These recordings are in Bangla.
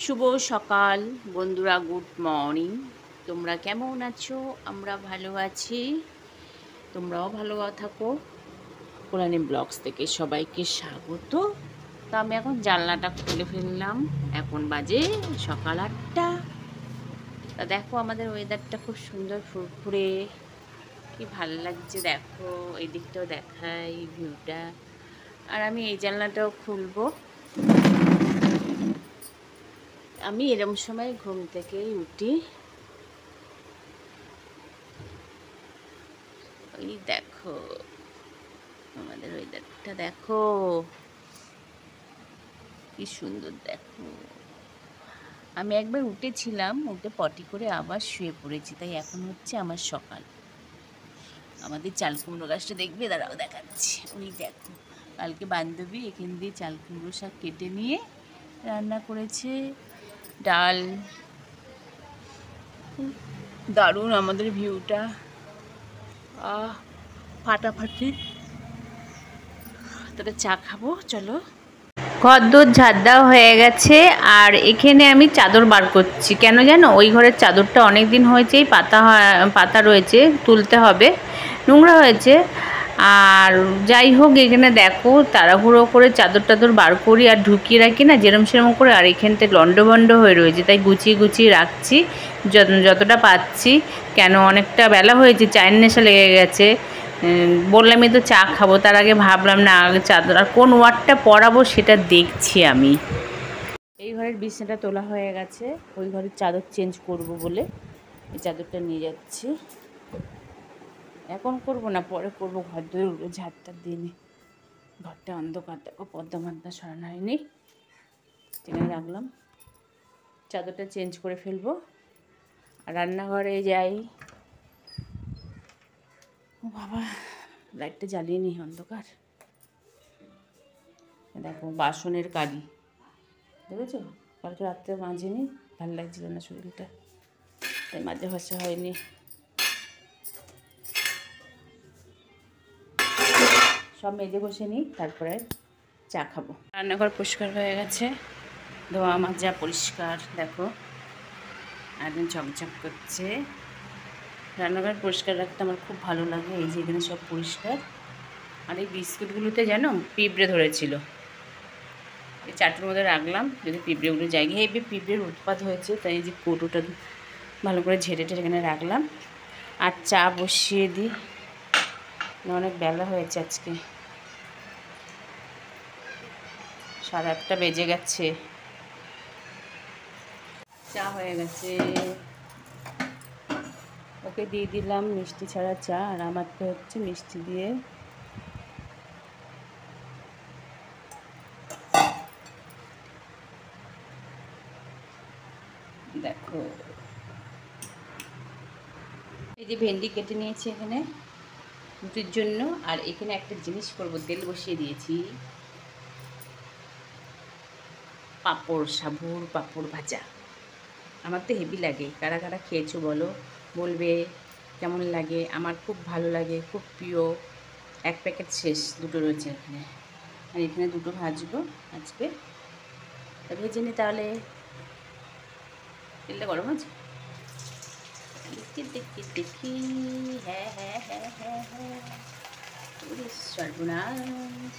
শুভ সকাল বন্ধুরা, গুড মর্নিং। তোমরা কেমন আছো? আমরা ভালো আছি, তোমরাও ভালো থাকো। কোরআনী ব্লগস থেকে সবাইকে স্বাগত। তো আমি এখন জানলাটা খুলে ফেললাম, এখন বাজে সকাল 8টা। তা দেখো, আমাদের ওয়েদারটা খুব সুন্দর, ফুরফুরে, কি ভালো লাগছে। দেখো এই দিকটাও দেখাই ভিউটা। আর আমি এই জানলাটাও খুলবো। আমি এরম সময় ঘুম থেকেই উঠি। ওই দেখো আমাদের ওয়েদারটা, দেখো কি সুন্দর। দেখো, আমি একবার উঠেছিলাম, উঠে পটি করে আবার শুয়ে পড়েছি, তাই এখন হচ্ছে আমার সকাল। আমাদের চাল কুমড়ো গাছটা দেখবে, দাঁড়াও দেখাচ্ছি। ওই দেখো, কালকে বান্ধবী এখান দিয়ে চাল কুমড়ো শাক কেটে নিয়ে রান্না করেছে, ডাল। দারুণ আমাদের ভিউটা, ফাটাফাটি। তাহলে চা খাবো, চলো। ঘরদোর ঝাড় দেওয়া হয়ে গেছে, আর এখানে আমি চাদর বার করছি। কেন জানো? ওই ঘরের চাদরটা অনেক দিন হয়েছে, পাতা রয়েছে, তুলতে হবে, নোংরা হয়েছে। আর যাই হোক, এখানে দেখো তাড়াহুড়ো করে চাদর টাদর বার করি আর ঢুকিয়ে রাখি না, যেরম সেরম করে। আর এখানটা লন্ডভন্ড হয়ে রয়েছে, তাই গুছিয়ে গুছিয়ে রাখছি যতটা পাচ্ছি। কেন, অনেকটা বেলা হয়েছে, চায়ের নেশা লেগে গেছে। বললামই তো চা খাবো, তার আগে ভাবলাম না আগে চাদর আর কোন ওয়ার্ডটা পরাবো সেটা দেখছি আমি। এই ঘরের বিছানাটা তোলা হয়ে গেছে, ওই ঘরের চাদর চেঞ্জ করব বলে এই চাদরটা নিয়ে যাচ্ছি। এখন করব না, পরে করব। ঘর ধরে উঠে ঝাড়টার দিনে ঘরটা অন্ধকার। দেখো পর্দা মর্দা সরানো হয়নি, সেখানে রাখলাম। চাদরটা চেঞ্জ করে ফেলবো আর রান্নাঘরে যাই। ও বাবা, লাইটটা জ্বালিয়ে নি, অন্ধকার। দেখো বাসনের কালি, দেখেছো? কালকে রাত্রে মাজিনি, ভালো লাগছিল না শরীরটা, তাই মাঝে ভাসা হয়নি। সব মেজে বসে নিই, তারপরে চা খাবো। রান্নাঘর পরিষ্কার হয়ে গেছে, ধোয়া মাজা পরিষ্কার। দেখো একদম চকচক করছে। রান্নাঘর পরিষ্কার রাখতে আমার খুব ভালো লাগে। এই যে এখানে সব পরিষ্কার। আর এই বিস্কুটগুলোতে যেন পিঁপড়ে ধরেছিল, এই চাটুর মধ্যে রাখলাম যদি পিঁপড়েগুলো জায়গায়। এই পিঁপড়ের উৎপাত হয়েছে, তাই এই যে কৌটোটা ভালো করে ঝেড়ে টেড়ে এখানে রাখলাম। আর চা বসিয়ে দিই, অনেক বেলা হয়েছে, আজকে 8:30 বেজে গেছে। চা হয়ে গেছে, ওকে দিয়ে দিলাম মিষ্টি ছাড়া চা, আর আমার তো হচ্ছে মিষ্টি দিয়ে। দেখো এই যে ভেন্ডি কেটে নিয়েছি এখানে রুটির জন্য। আর এখানে একটা জিনিস করব, তেল বসিয়ে দিয়েছি, পাঁপড়, সাবুর পাঁপড় ভাজা। আমার তো হেভি লাগে, কারা কারা খেয়েছো বলো, বলবে কেমন লাগে। আমার খুব ভালো লাগে, খুব প্রিয়। এক প্যাকেট শেষ, দুটো রয়েছে এখানে। আর এখানে দুটো ভাজবো আজকে। ভেজে নি তাহলে। তেলটা গরম আছে, দেখি দেখি দেখি। হ্যাঁ হ্যাঁ হ্যাঁ হ্যাঁ হ্যাঁ, সর্বনাশ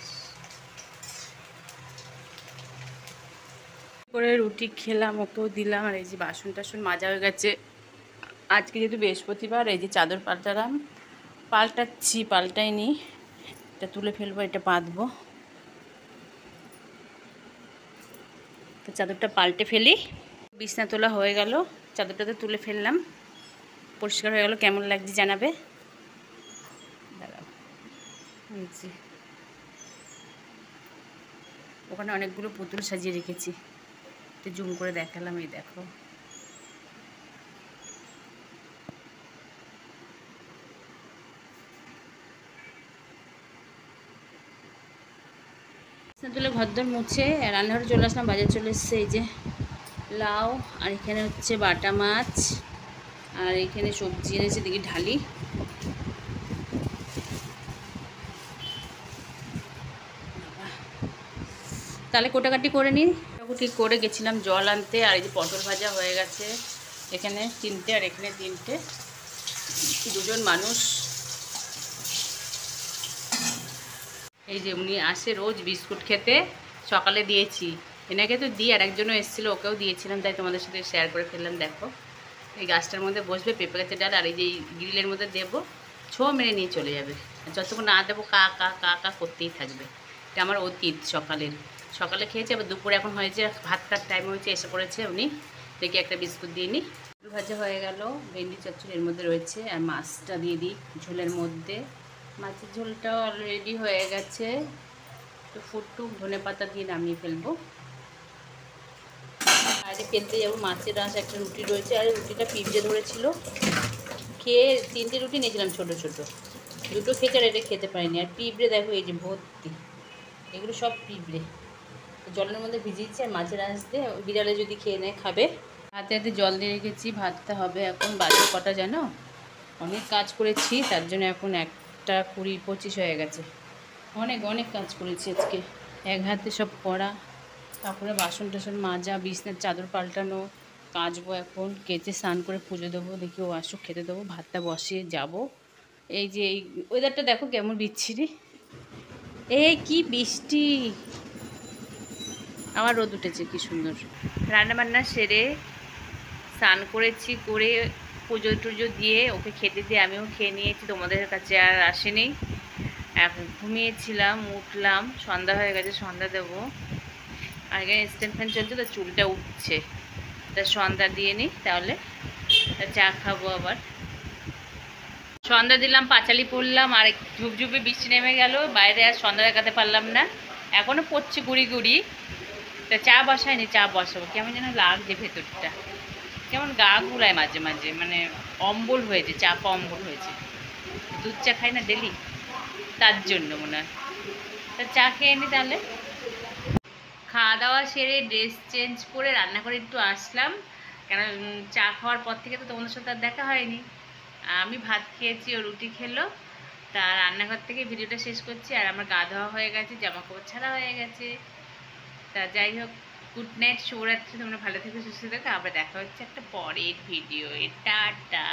করে রুটি খেলাম, ওকেও দিলাম। আর এই যে বাসন টাসন মাজা হয়ে গেছে। আজকে যেহেতু বৃহস্পতিবার, এই যে চাদর পাল্টাইনি। এটা তুলে ফেলবো, এটা বাঁধবো। তো চাদরটা পাল্টে ফেলি। বিছনা তোলা হয়ে গেল, চাদরটা তো তুলে ফেললাম, পরিষ্কার হয়ে গেল। কেমন লাগছে জানাবে। দাঁড়াও, এই যে ওখানে অনেকগুলো পুতুল সাজিয়ে রেখেছি, একটু জুম করে দেখালাম। এই দেখো, তুলে ঘরদোর মুছে রান্নাঘরে চলে আসলাম। বাজার চলে এসছে, এই যে লাউ, আর এখানে হচ্ছে বাটা মাছ, আর এখানে সবজি এনেছে, দেখি ঢালি। তাহলে কোটাকাটি করে নিই। কাটাকুটি করে গেছিলাম জল আনতে। আর এই যে পটল ভাজা হয়ে গেছে, এখানে 3টে আর এখানে 3টে, 2জন মানুষ। এই যে উনি আসে রোজ বিস্কুট খেতে, সকালে দিয়েছি এনাকে তো দিই, আর একজনও এসেছিলো ওকেও দিয়েছিলাম, তাই তোমাদের সাথে শেয়ার করে ফেললাম। দেখো এই গাছটার মধ্যে বসবে, পেঁপে গাছের ডাল, আর এই যে গ্রিলের মধ্যে দেবো, ছো মেরে নিয়ে চলে যাবে। যতক্ষণ না দেবো কা কা কা কা করতেই থাকবে। এটা আমার অতীত সকালে খেয়েছে, আবার দুপুরে এখন হয়েছে ভাত খাওয়ার টাইম হয়েছে, এসে পড়েছে উনি, দেখি একটা বিস্কুট দিয়ে নিই। ভাজা হয়ে গেল, ভেন্ডি চচ্চড়ি এর মধ্যে রয়েছে, আর মাছটা দিয়ে দিই ঝোলের মধ্যে। মাছের ঝোলটা অলরেডি হয়ে গেছে, তো ফুটটুক ধনে পাতা দিয়ে নামিয়ে ফেলবো। আর ফেলতে যাবো মাছের রাস, একটা রুটি রয়েছে, আর রুটিটা পিঁপড়ে ধরেছিল, খেয়ে 3টে রুটি নিয়েছিলাম ছোটো ছোটো, 2টো খেয়েছে আর এটা খেতে পারিনি। আর পিঁপড়ে দেখো এই যে ভর্তি, এগুলো সব পিঁপড়ে জলের মধ্যে ভিজিয়েছি, আর মাছের রাস দিয়ে বিড়ালে যদি খেয়ে নেয় খাবে। হাতে হাতে জল দিয়ে রেখেছি, ভাতটা হবে এখন। বাজে কটা জানো, অনেক কাজ করেছি, তার জন্য এখন 1টা 20-25 হয়ে গেছে। অনেক কাজ করেছি আজকে, এক হাতে সব করা। তারপরে বাসন টাসন মাজা, বিছনার চাদর পাল্টানো, কাচবো এখন, কেচে স্নান করে পুজো দেবো। দেখি ও আসুক, খেতে দেবো, ভাতটা বসিয়ে যাব। এই যে এই ওয়েদারটা দেখো কেমন বিচ্ছিরি, এই কি বৃষ্টি, আবার রোদ উঠেছে, কি সুন্দর। রান্নাবান্না সেরে স্নান করেছি, করে পুজো টুজো দিয়ে ওকে খেতে দিয়ে আমিও খেয়ে নিয়েছি, তোমাদের কাছে আর আসেনি। এখন ঘুমিয়েছিলাম, উঠলাম, সন্ধ্যা হয়ে গেছে, সন্ধ্যা দেবো। আর এখানে স্ট্যান্ড ফ্যান চলছে, তো চুলটা উঠছে, তা সন্ধ্যা দিয়ে নিই, তাহলে চা খাবো আবার। সন্ধ্যা দিলাম, পাঁচালি পড়লাম, আর ঝুপঝুপে বৃষ্টি নেমে গেল, বাইরে আর সন্ধ্যা দেখাতে পারলাম না, এখনও পড়ছে গুড়ি গুড়ি। তা চা বসায়নি, চা বসাবো। কেমন যেন লাগছে ভেতরটা, কেমন গা গুলায় মাঝে মাঝে, মানে অম্বল হয়েছে, চাপা অম্বল হয়েছে। দুধ চা খাই না ডেলি, তার জন্য মনে হয়। তা চা খেয়ে নি তাহলে। খাওয়া দাওয়া সেরে ড্রেস চেঞ্জ করে রান্না করে একটু আসলাম, কেন চা খাওয়ার পর থেকে তো তোমাদের সাথে আর দেখা হয়নি। আমি ভাত খেয়েছি, ও রুটি খেলো, তা রান্নাঘর থেকে ভিডিওটা শেষ করছি। আর আমার গা ধোয়া হয়ে গেছে, জামা কাপড় ছাড়া হয়ে গেছে। তা যাই হোক, গুড নাইট, শুভরাত্রি, তোমরা ভালো থেকো, সুস্থ থেকো, আবার দেখা হচ্ছে একটা পরের ভিডিও। টাটা।